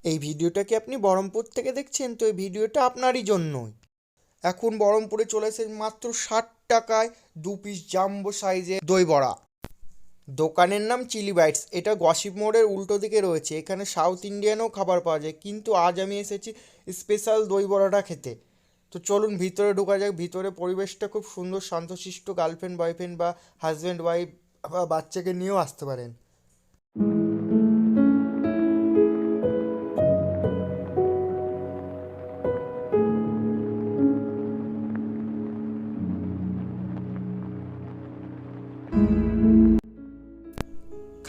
এই ভিডিওটা কি আপনি বহরমপুর থেকে দেখছেন? তো এই ভিডিওটা আপনারই জন্যই। এখন বহরমপুরে চলে এসেছে মাত্র 60 টাকায় 2 পিস জাম্বো সাইজের দই বড়া। দোকানের নাম চিলি বাইটস। এটা গসিপ মোড়ের উল্টো দিকে রয়েছে। এখানে সাউথ ইন্ডিয়ানও খাবার পাওয়া যায়, কিন্তু আজ আমি এসেছি স্পেশাল দই বড়াটা খেতে। তো চলুন ভিতরে ঢোকা যাক। ভিতরে পরিবেশটা খুব সুন্দর, শান্তশিষ্ট। গার্লফ্রেন্ড বয়ফ্রেন্ড বা হাজব্যান্ড ওয়াইফ বা বাচ্চাকে নিয়েও আসতে পারেন।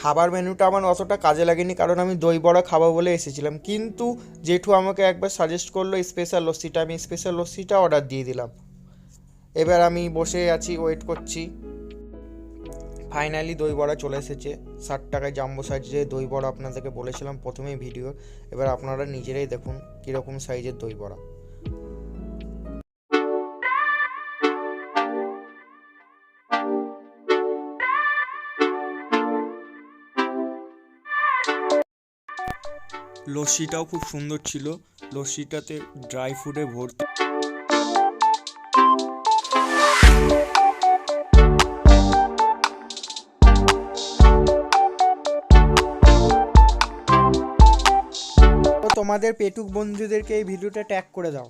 খাবার মেনুটা আমার অতটা কাজে লাগেনি, কারণ আমি দই বড়া খাবো বলে এসেছিলাম। কিন্তু জেঠু আমাকে একবার সাজেস্ট করলো স্পেশাল লস্যিটা, আমি স্পেশাল লস্যিটা অর্ডার দিয়ে দিলাম। এবার আমি বসে আছি, ওয়েট করছি। ফাইনালি দই বড়া চলে এসেছে। 60 টাকায় জাম্বো সাইজের দই বড়া আপনাদেরকে বলেছিলাম প্রথমেই ভিডিও। এবার আপনারা নিজেরাই দেখুন কীরকম সাইজের দই বড়া। লস্যিটাও খুব সুন্দর ছিল। লস্যিটাতে ড্রাই ফ্রুটে ভর্তি। তো তোমাদের পেটুক বন্ধুদেরকে এই ভিডিওটা ট্যাগ করে দাও।